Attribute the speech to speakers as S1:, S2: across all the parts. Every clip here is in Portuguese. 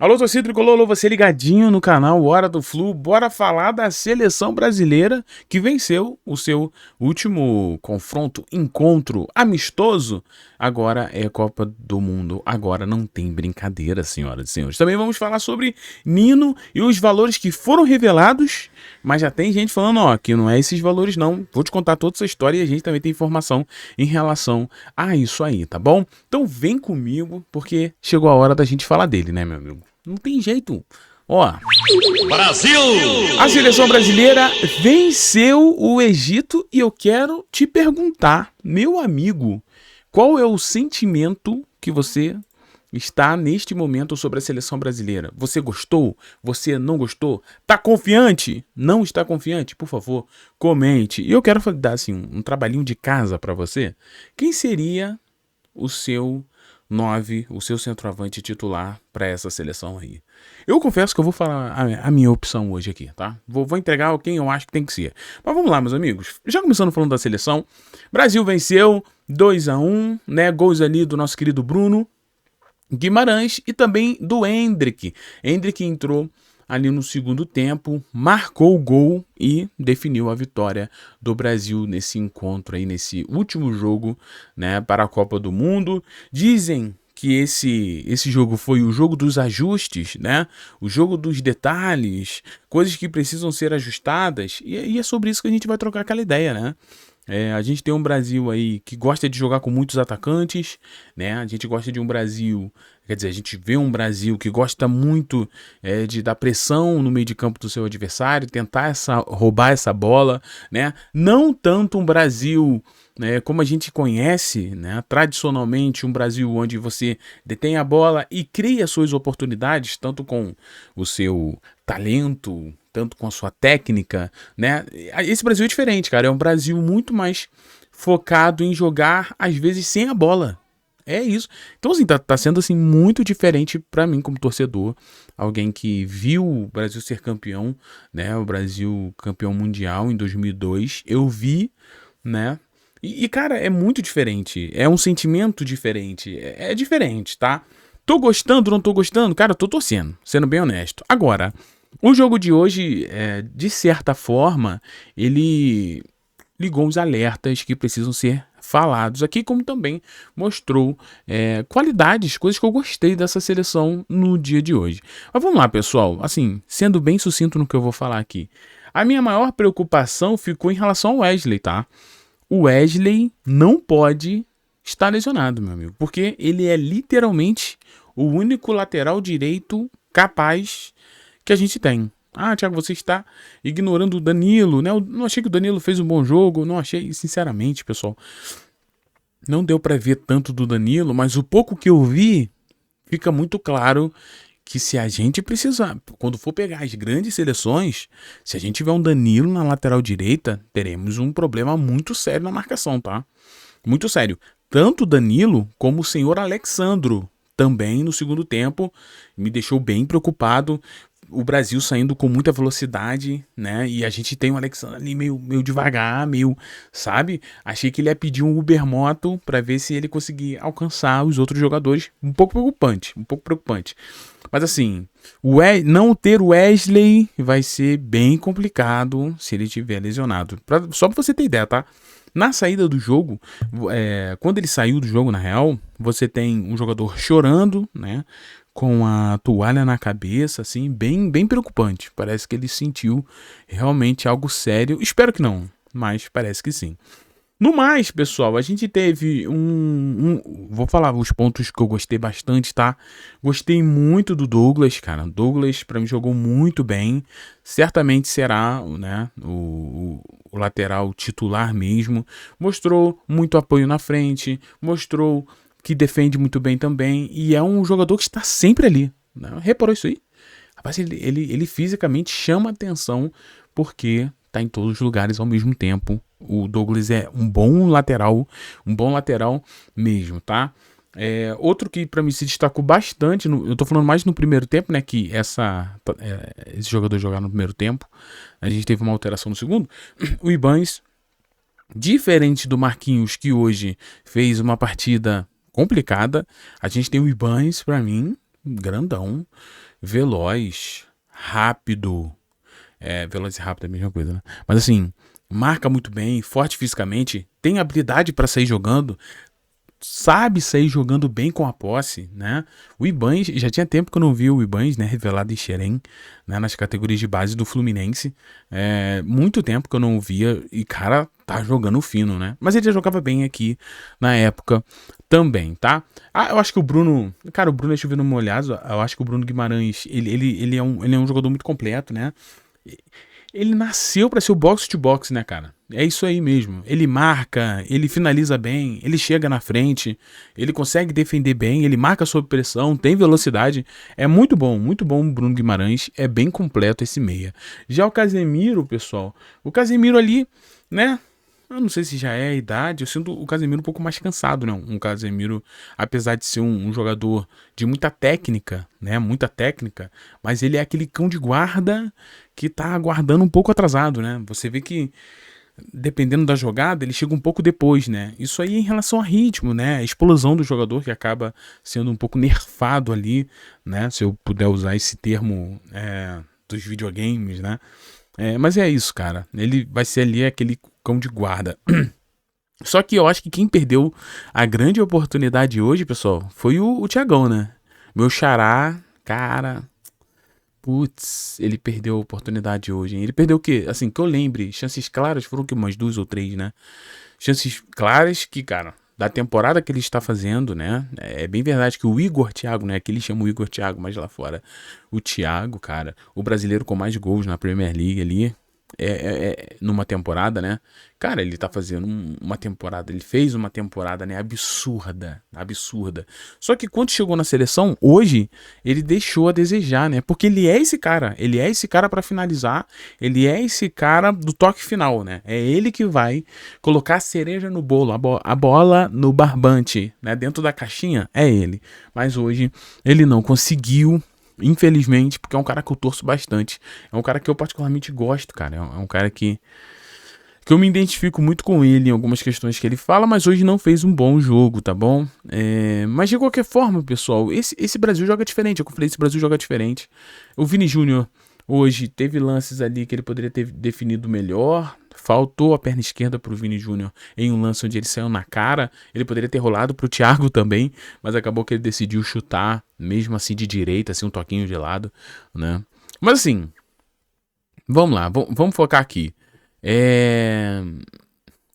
S1: Alô, torcida tricolor, alô, você ligadinho no canal Hora do Flu. Bora falar da seleção brasileira que venceu o seu último confronto, encontro amistoso. Agora é Copa do Mundo, agora não tem brincadeira, senhoras e senhores. Também vamos falar sobre Nino e os valores que foram revelados, mas já tem gente falando, ó, que não é esses valores não. Vou te contar toda essa história e a gente também tem informação em relação a isso aí, tá bom? Então vem comigo, porque chegou a hora da gente falar dele, né, meu amigo? Não tem jeito. Ó,
S2: Brasil!
S1: a seleção brasileira venceu o Egito e eu quero te perguntar, meu amigo, qual é o sentimento que você está neste momento sobre a seleção brasileira? Você gostou? Você não gostou? Tá confiante? Não está confiante? Por favor, comente. E eu quero dar assim um trabalhinho de casa para você. Quem seria o seu 9, o seu centroavante titular para essa seleção aí? Eu confesso que eu vou falar a minha opção hoje aqui, tá? Vou entregar quem eu acho que tem que ser. Mas vamos lá, meus amigos. Já começando falando da seleção, Brasil venceu 2-1, né? Gols ali do nosso querido Bruno Guimarães e também do Endrick. Endrick entrou ali no segundo tempo, marcou o gol e definiu a vitória do Brasil nesse encontro aí, nesse último jogo, né, para a Copa do Mundo. Dizem que esse jogo foi o jogo dos ajustes, né? O jogo dos detalhes, coisas que precisam ser ajustadas, e é sobre isso que a gente vai trocar aquela ideia, né? A gente tem um Brasil aí que gosta de jogar com muitos atacantes, né? A gente gosta de um Brasil, quer dizer, a gente vê um Brasil que gosta muito de dar pressão no meio de campo do seu adversário, tentar roubar essa bola, né? Não tanto um Brasil, né, como a gente conhece, né, tradicionalmente, um Brasil onde você detém a bola e cria suas oportunidades, tanto com o seu talento, tanto com a sua técnica, né? Esse Brasil é diferente, cara. É um Brasil muito mais focado em jogar, às vezes, sem a bola. É isso. Então, assim, tá sendo, assim, muito diferente pra mim como torcedor. Alguém que viu o Brasil ser campeão, né? O Brasil campeão mundial em 2002. Eu vi, né? Cara, é muito diferente. É um sentimento diferente. É diferente, tá? Tô gostando, não tô gostando? Cara, tô torcendo, sendo bem honesto. Agora, o jogo de hoje, de certa forma, ele ligou os alertas que precisam ser falados aqui, como também mostrou qualidades, coisas que eu gostei dessa seleção no dia de hoje. Mas vamos lá, pessoal, assim, sendo bem sucinto no que eu vou falar aqui. A minha maior preocupação ficou em relação ao Wesley, tá? O Wesley não pode estar lesionado, meu amigo, porque ele é literalmente o único lateral direito capaz que a gente tem. Ah, Thiago, você está ignorando o Danilo, né? Eu não achei que o Danilo fez um bom jogo, não achei, sinceramente, pessoal. Não deu para ver tanto do Danilo, mas o pouco que eu vi, fica muito claro que se a gente precisar, quando for pegar as grandes seleções, se a gente tiver um Danilo na lateral direita, teremos um problema muito sério na marcação, tá? Muito sério. Tanto o Danilo como o senhor Alexandro também no segundo tempo me deixou bem preocupado. O Brasil saindo com muita velocidade, né? E a gente tem o Alexandre ali meio devagar, meio, sabe? Achei que ele ia pedir um Uber Moto para ver se ele conseguia alcançar os outros jogadores. Um pouco preocupante, um pouco preocupante. Mas assim, não ter o Wesley vai ser bem complicado se ele estiver lesionado. Só pra você ter ideia, tá? Na saída do jogo, quando ele saiu do jogo, na real, você tem um jogador chorando, né? Com a toalha na cabeça, assim, bem preocupante. Parece que ele sentiu realmente algo sério. Espero que não, mas parece que sim. No mais, pessoal, a gente teve vou falar os pontos que eu gostei bastante, tá? Gostei muito do Douglas, cara. Douglas, pra mim, jogou muito bem. Certamente será, né, o lateral titular mesmo. Mostrou muito apoio na frente, mostrou que defende muito bem também. E é um jogador que está sempre ali, né? Reparou isso aí? Rapaz, ele fisicamente chama atenção porque tá em todos os lugares ao mesmo tempo. O Douglas é um bom lateral mesmo, tá? Outro que pra mim se destacou bastante, eu tô falando mais no primeiro tempo, né? Que esse jogador jogar no primeiro tempo, a gente teve uma alteração no segundo. O Ibanes, diferente do Marquinhos, que hoje fez uma partida complicada, a gente tem o Ibanes, pra mim, grandão, veloz, rápido. Veloz e rápido é a mesma coisa, né? Mas assim, marca muito bem, forte fisicamente, tem habilidade para sair jogando, sabe sair jogando bem com a posse, né? O Ibañez, já tinha tempo que eu não vi o Ibañez, né, revelado em Xerém, né, nas categorias de base do Fluminense. Muito tempo que eu não o via e, cara, tá jogando fino, né? Mas ele já jogava bem aqui na época também, tá? Eu acho que o Bruno, cara, o Bruno é chovendo molhado, eu acho que o Bruno Guimarães, ele é um jogador muito completo, né? Ele nasceu pra ser o box to box, né, cara? É isso aí mesmo. Ele marca, ele finaliza bem, ele chega na frente, ele consegue defender bem, ele marca sob pressão, tem velocidade. É muito bom o Bruno Guimarães. É bem completo esse meia. Já o Casemiro, pessoal, o Casemiro ali, né? Eu não sei se já é a idade, eu sinto o Casemiro um pouco mais cansado, né? Um Casemiro, apesar de ser um jogador de muita técnica, né? Muita técnica, mas ele é aquele cão de guarda que tá aguardando um pouco atrasado, né? Você vê que, dependendo da jogada, ele chega um pouco depois, né? Isso aí em relação a ritmo, né? A explosão do jogador que acaba sendo um pouco nerfado ali, né? Se eu puder usar esse termo dos videogames, né? Mas é isso, cara. Ele vai ser ali aquele cão de guarda. Só que eu acho que quem perdeu a grande oportunidade hoje, pessoal, foi o Thiagão, né? Meu xará, cara. Putz, ele perdeu a oportunidade hoje, hein? Ele perdeu o quê? Assim, que eu lembre, chances claras foram que umas 2 ou 3, né? Chances claras que, cara, da temporada que ele está fazendo, né? É bem verdade que o Igor Thiago, né? Que ele chama o Igor Thiago, mas lá fora, o Thiago, cara, o brasileiro com mais gols na Premier League ali, numa temporada, né? Cara, ele tá fazendo uma temporada, ele fez uma temporada, né, absurda. Só que quando chegou na seleção, hoje, ele deixou a desejar, né? Porque ele é esse cara pra finalizar, ele é esse cara do toque final, né? É ele que vai colocar a cereja no bolo, a bola no barbante, né? Dentro da caixinha, é ele. Mas hoje, ele não conseguiu. Infelizmente, porque é um cara que eu torço bastante. É um cara que eu particularmente gosto, cara. É um cara que eu me identifico muito com ele em algumas questões que ele fala, mas hoje não fez um bom jogo, tá bom? Mas de qualquer forma, pessoal, esse Brasil joga diferente. Eu falei, esse Brasil joga diferente. O Vini Júnior hoje teve lances ali que ele poderia ter definido melhor. Faltou a perna esquerda pro Vini Júnior em um lance onde ele saiu na cara. Ele poderia ter rolado pro Thiago também, mas acabou que ele decidiu chutar, mesmo assim de direita, assim, um toquinho de lado, né? Mas assim, vamos lá, vamos focar aqui.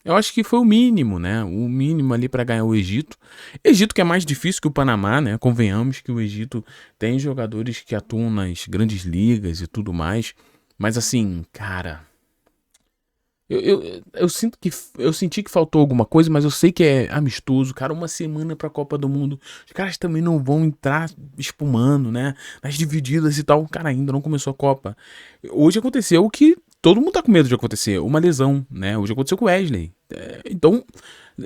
S1: Eu acho que foi o mínimo, né? O mínimo ali para ganhar o Egito. Egito que é mais difícil que o Panamá, né? Convenhamos que o Egito tem jogadores que atuam nas grandes ligas e tudo mais. Mas assim, cara, eu senti que faltou alguma coisa, mas eu sei que é amistoso, cara. Uma semana pra Copa do Mundo. Os caras também não vão entrar espumando, né? Nas divididas e tal. Cara, ainda não começou a Copa. Hoje aconteceu o que todo mundo tá com medo de acontecer. Uma lesão, né? Hoje aconteceu com o Wesley. Então,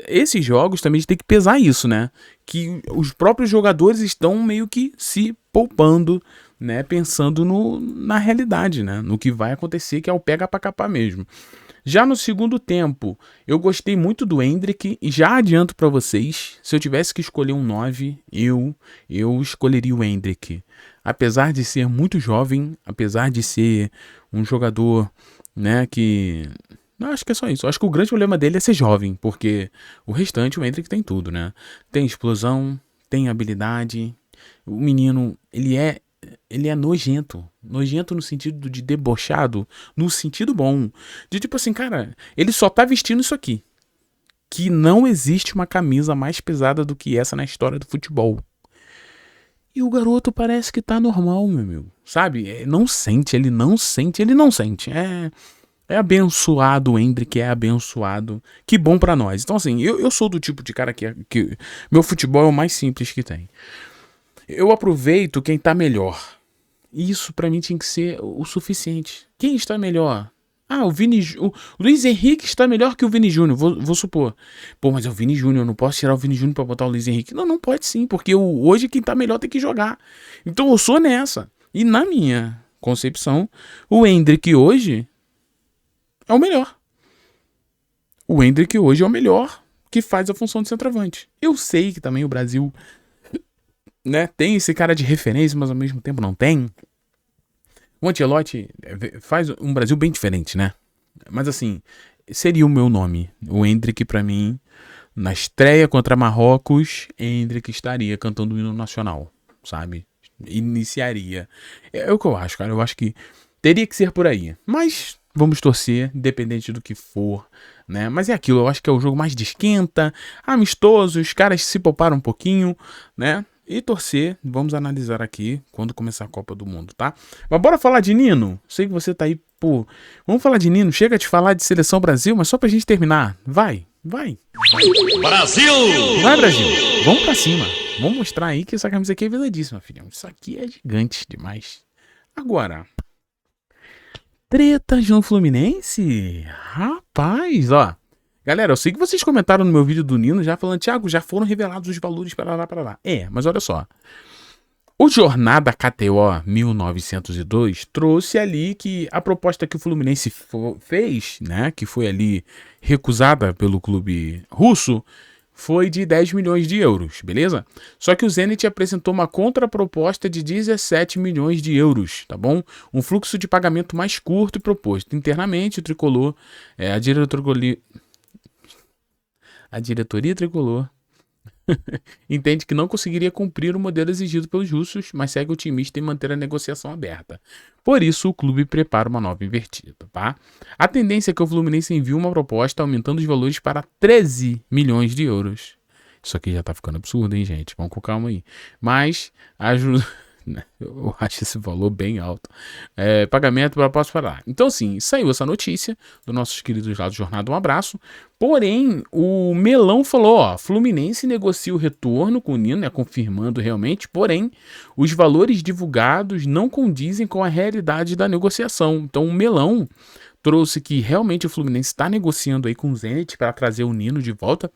S1: esses jogos também tem que pesar isso, né? Que os próprios jogadores estão meio que se poupando, né? Pensando na realidade, né? No que vai acontecer, que é o pega pra capar mesmo. Já no segundo tempo, eu gostei muito do Endrick e já adianto pra vocês, se eu tivesse que escolher um 9, eu escolheria o Endrick. Apesar de ser muito jovem, apesar de ser um jogador, né, que... Não, acho que é só isso. Eu acho que o grande problema dele é ser jovem, porque o restante, o Endrick tem tudo, né? Tem explosão, tem habilidade. O menino, ele é nojento. Nojento no sentido de debochado, no sentido bom. De tipo assim, cara, ele só tá vestindo isso aqui. Que não existe uma camisa mais pesada do que essa na história do futebol. E o garoto parece que tá normal, meu amigo. Sabe? Ele não sente. É abençoado o Endrick, é abençoado. Que bom pra nós. Então assim, eu sou do tipo de cara que meu futebol é o mais simples que tem. Eu aproveito quem tá melhor. Isso pra mim tinha que ser o suficiente. Quem está melhor? O Luiz Henrique está melhor que o Vini Júnior, vou supor. Pô, mas é o Vini Júnior, eu não posso tirar o Vini Júnior pra botar o Luiz Henrique. Não, não pode sim, porque hoje quem tá melhor tem que jogar. Então eu sou nessa. E na minha concepção, o Endrick hoje é o melhor. O Endrick hoje é o melhor que faz a função de centroavante. Eu sei que também o Brasil né, tem esse cara de referência, mas ao mesmo tempo não tem. O Ancelotti faz um Brasil bem diferente, né? Mas assim, seria o meu nome. O Endrick, pra mim, na estreia contra Marrocos, Endrick estaria cantando o hino nacional, sabe? Iniciaria. É o que eu acho, cara. Eu acho que teria que ser por aí. Mas vamos torcer, independente do que for, né? Mas é aquilo, eu acho que é o jogo mais de esquenta, amistoso, os caras se pouparam um pouquinho, né? E torcer, vamos analisar aqui quando começar a Copa do Mundo, tá? Mas bora falar de Nino? Sei que você tá aí, pô. Vamos falar de Nino, chega de falar de Seleção Brasil, mas só pra gente terminar. Vai.
S2: Brasil!
S1: Vai, Brasil! Vamos pra cima. Vamos mostrar aí que essa camisa aqui é verdadeíssima, filhão. Isso aqui é gigante demais. Agora, tretas no Fluminense? Rapaz, ó. Galera, eu sei que vocês comentaram no meu vídeo do Nino já falando, Thiago, já foram revelados os valores para lá. Mas olha só. O Jornada KTO 1902 trouxe ali que a proposta que o Fluminense fez, né, que foi ali recusada pelo clube russo, foi de 10 milhões de euros, beleza? Só que o Zenit apresentou uma contraproposta de 17 milhões de euros, tá bom? Um fluxo de pagamento mais curto e proposto. Internamente, o Tricolor, a diretoria tricolor entende que não conseguiria cumprir o modelo exigido pelos russos, mas segue otimista em manter a negociação aberta. Por isso, o clube prepara uma nova invertida, tá? A tendência é que o Fluminense envie uma proposta aumentando os valores para 13 milhões de euros. Isso aqui já tá ficando absurdo, hein, gente? Vamos com calma aí. Mas ajuda... Eu acho esse valor bem alto. Pagamento para posso falar. Então, sim, saiu essa notícia dos nossos queridos lá do Jornada. Um abraço. Porém, o Melão falou: ó, Fluminense negocia o retorno com o Nino, né, confirmando realmente. Porém, os valores divulgados não condizem com a realidade da negociação. Então, o Melão trouxe que realmente o Fluminense está negociando aí com o Zenit para trazer o Nino de volta.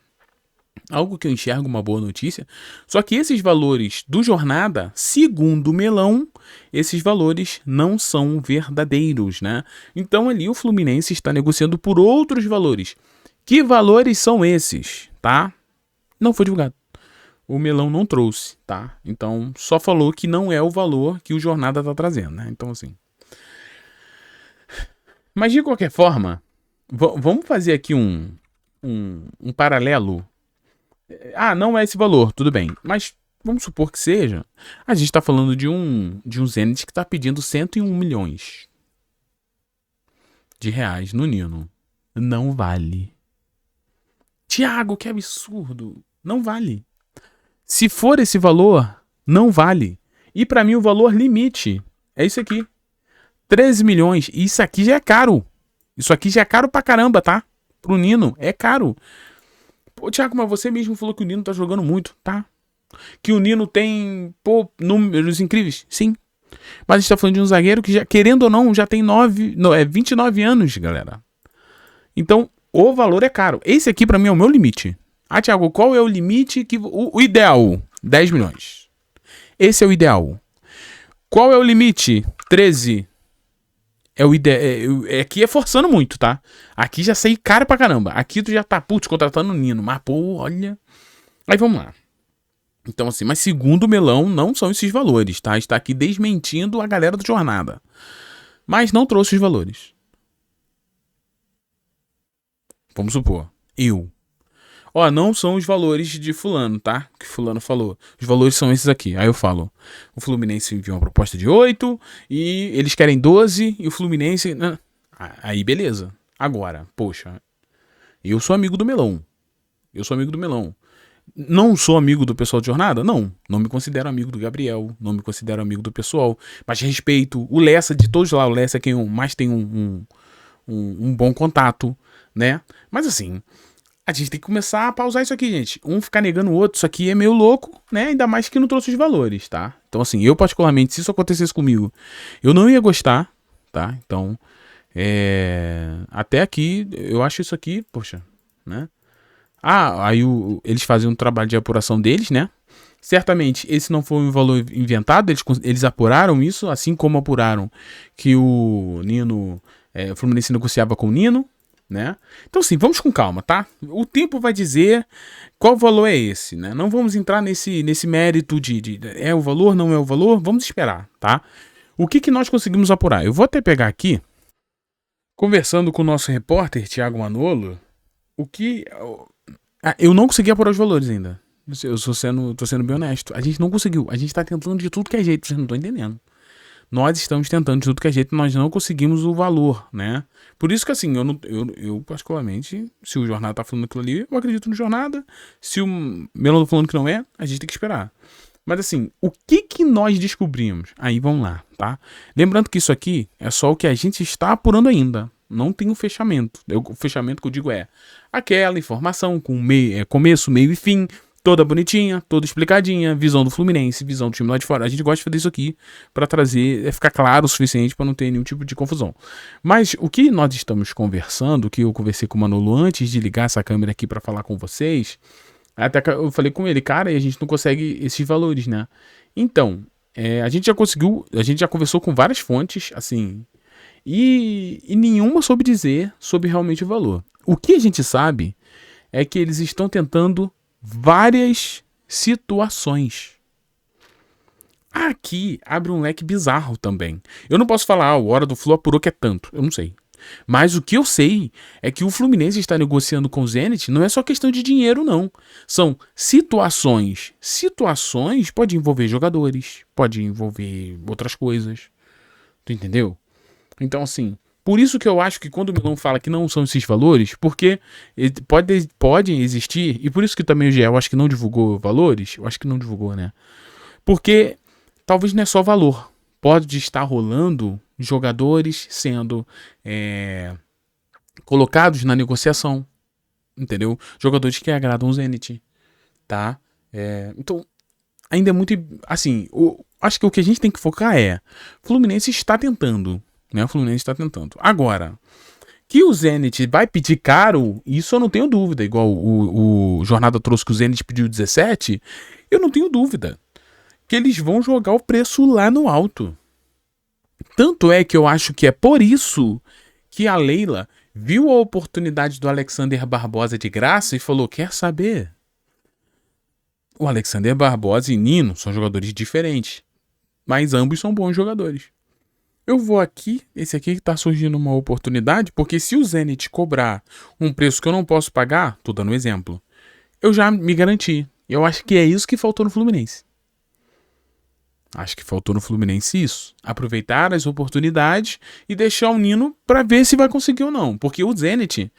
S1: Algo que eu enxergo uma boa notícia. Só que esses valores do Jornada, segundo o Melão, esses valores não são verdadeiros, né? Então ali o Fluminense está negociando por outros valores. Que valores são esses, tá? Não foi divulgado. O Melão não trouxe, tá? Então só falou que não é o valor que o Jornada está trazendo, né? Então assim... Mas de qualquer forma, vamos fazer aqui um paralelo. Não é esse valor, tudo bem. Mas vamos supor que seja. A gente está falando de um Zenit que está pedindo 101 milhões de reais no Nino. Não vale. Thiago, que absurdo. Não vale. Se for esse valor, não vale. E para mim o valor limite é isso aqui. 13 milhões. E isso aqui já é caro. Isso aqui já é caro pra caramba, tá? Pro Nino, é caro. Pô, Thiago, mas você mesmo falou que o Nino tá jogando muito, tá? Que o Nino tem, números incríveis. Sim. Mas a gente tá falando de um zagueiro que, já, querendo ou não, já tem 29 anos, galera. Então, o valor é caro. Esse aqui, pra mim, é o meu limite. Thiago, qual é o limite que... O ideal, 10 milhões. Esse é o ideal. Qual é o limite? 13. É o ideal. Aqui é forçando muito, tá? Aqui já sei caro pra caramba. Aqui tu já tá, contratando o Nino. Mas, olha... Aí vamos lá. Então, assim, mas segundo o Melão, não são esses valores, tá? Está aqui desmentindo a galera do Jornada. Mas não trouxe os valores. Vamos supor. Não são os valores de fulano, tá? Que fulano falou. Os valores são esses aqui. Aí eu falo. O Fluminense enviou uma proposta de 8 e eles querem 12 e o Fluminense... Aí beleza. Agora, poxa. Eu sou amigo do Melão. Não sou amigo do pessoal de Jornada? Não me considero amigo do Gabriel, não me considero amigo do pessoal, mas respeito o Lessa, de todos lá, o Lessa é quem mais tem um bom contato, né? Mas assim, a gente tem que começar a pausar isso aqui, gente. Um ficar negando o outro, isso aqui é meio louco, né? Ainda mais que não trouxe os valores, tá? Então assim, eu particularmente, se isso acontecesse comigo, eu não ia gostar, tá? Então, até aqui, eu acho isso aqui, poxa, né? Aí eles fazem um trabalho de apuração deles, né? Certamente esse não foi um valor inventado, eles apuraram isso, assim como apuraram que o Nino, o Fluminense negociava com o Nino, né? Então, assim, vamos com calma, tá? O tempo vai dizer qual valor é esse, né? Não vamos entrar nesse mérito de é o valor, não é o valor, vamos esperar, tá? O que nós conseguimos apurar? Eu vou até pegar aqui, conversando com o nosso repórter, Thiago Manolo, eu não consegui apurar os valores ainda. Eu tô sendo bem honesto. A gente não conseguiu. A gente tá tentando de tudo que é jeito, vocês não estão entendendo. Nós estamos tentando de tudo que é jeito, nós não conseguimos o valor, né? Por isso que, assim, eu particularmente, se o Jornada tá falando aquilo ali, eu acredito no Jornada. Se o Melão tá falando que não é, a gente tem que esperar. Mas, assim, o que nós descobrimos? Aí, vamos lá, tá? Lembrando que isso aqui é só o que a gente está apurando ainda. Não tem o fechamento. O fechamento que eu digo é aquela informação com começo, meio e fim, toda bonitinha, toda explicadinha, visão do Fluminense, visão do time lá de fora. A gente gosta de fazer isso aqui para ficar claro o suficiente para não ter nenhum tipo de confusão. Mas o que nós estamos conversando, que eu conversei com o Manolo antes de ligar essa câmera aqui para falar com vocês, até que eu falei com ele, cara, e a gente não consegue esses valores, né? Então, a gente já conversou com várias fontes, assim, e nenhuma soube dizer sobre realmente o valor. O que a gente sabe é que eles estão tentando várias situações. Aqui abre um leque bizarro também. Eu não posso falar, o Hora do Flu apurou que é tanto. Eu não sei. Mas o que eu sei é que o Fluminense está negociando com o Zenit, não é só questão de dinheiro, não. São situações. Situações pode envolver jogadores, pode envolver outras coisas. Tu entendeu? Então, assim, por isso que eu acho que quando o Milão fala que não são esses valores, porque podem existir, e por isso que também o GE, eu acho que não divulgou valores, eu acho que não divulgou, né? Porque talvez não é só valor. Pode estar rolando jogadores sendo colocados na negociação, entendeu? Jogadores que agradam o Zenit, tá? Então, ainda é muito, assim, acho que o que a gente tem que focar Fluminense está tentando, né? O Fluminense está tentando. Agora, que o Zenit vai pedir caro, isso eu não tenho dúvida. Igual o Jornada trouxe que o Zenit pediu 17, eu não tenho dúvida que eles vão jogar o preço lá no alto. Tanto é que eu acho que é por isso que a Leila viu a oportunidade do Alexander Barbosa de graça e falou, quer saber? O Alexander Barbosa e Nino são jogadores diferentes, mas ambos são bons jogadores. Eu vou aqui, esse aqui que tá surgindo uma oportunidade, porque se o Zenit cobrar um preço que eu não posso pagar, tô dando um exemplo, eu já me garanti. Eu acho que é isso que faltou no Fluminense. Acho que faltou no Fluminense isso. Aproveitar as oportunidades e deixar o Nino pra ver se vai conseguir ou não. Porque o Zenit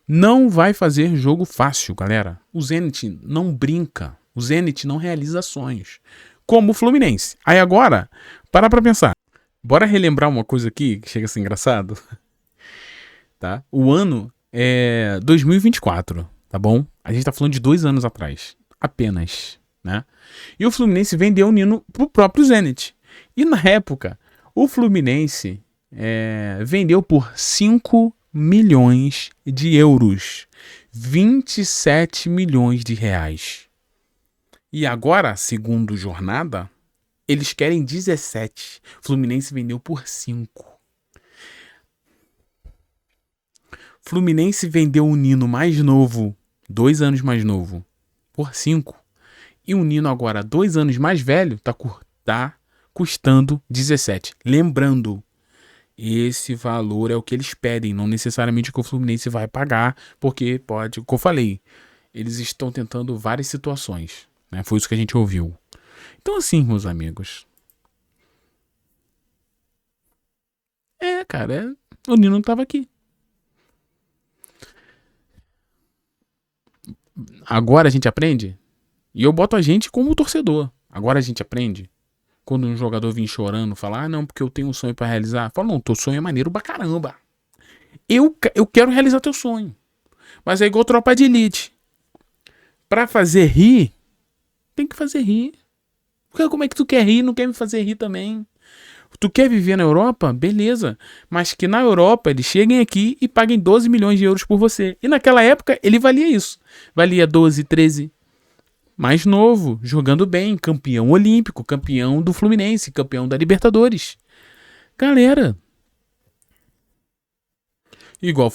S1: não vai fazer jogo fácil, galera. O Zenit não brinca. O Zenit não realiza sonhos. Como o Fluminense. Aí agora, para pra pensar. Bora relembrar uma coisa aqui que chega a ser engraçado. Tá? O ano é 2024, tá bom? A gente tá falando de 2 anos atrás. Apenas, né? E o Fluminense vendeu o Nino pro próprio Zenit. E na época, o Fluminense vendeu por 5 milhões de euros. 27 milhões de reais. E agora, segundo Jornada, eles querem 17. Fluminense vendeu por 5. Fluminense vendeu um Nino mais novo, 2 anos mais novo, por 5. E um Nino agora, 2 anos mais velho, tá custando 17. Lembrando, esse valor é o que eles pedem, não necessariamente o que o Fluminense vai pagar, porque pode, como eu falei, eles estão tentando várias situações, né? Foi isso que a gente ouviu. Então assim, meus amigos, cara, o Nino não tava aqui. Agora a gente aprende, e eu boto a gente como torcedor. Agora a gente aprende. Quando um jogador vem chorando, falar, não, porque eu tenho um sonho pra realizar. Fala, não, teu sonho é maneiro pra caramba. Eu quero realizar teu sonho. Mas é igual Tropa de Elite. Pra fazer rir, tem que fazer rir. Porque como é que tu quer rir e não quer me fazer rir também? Tu quer viver na Europa? Beleza. Mas que na Europa eles cheguem aqui e paguem 12 milhões de euros por você. E naquela época ele valia isso. Valia 12, 13. Mais novo, jogando bem, campeão olímpico, campeão do Fluminense, campeão da Libertadores. Galera. Igual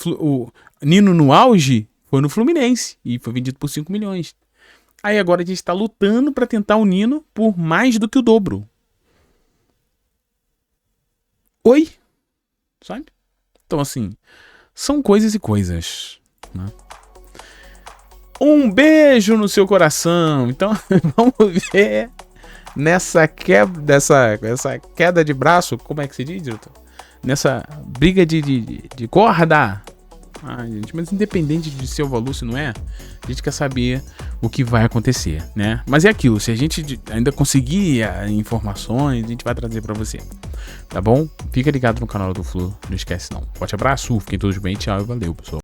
S1: Nino no auge foi no Fluminense e foi vendido por 5 milhões. Aí agora a gente tá lutando pra tentar o Nino por mais do que o dobro. Oi? Sabe? Então assim, são coisas e coisas, né? Um beijo no seu coração. Então, vamos ver nessa essa queda de braço, como é que se diz, diretor? Nessa briga de corda. Ai, gente, mas independente de ser o valor, se não é, a gente quer saber o que vai acontecer, né? Mas é aquilo, se a gente ainda conseguir informações, a gente vai trazer pra você, tá bom? Fica ligado no canal do Flu, não esquece não. Forte abraço, fiquem todos bem, tchau e valeu, pessoal.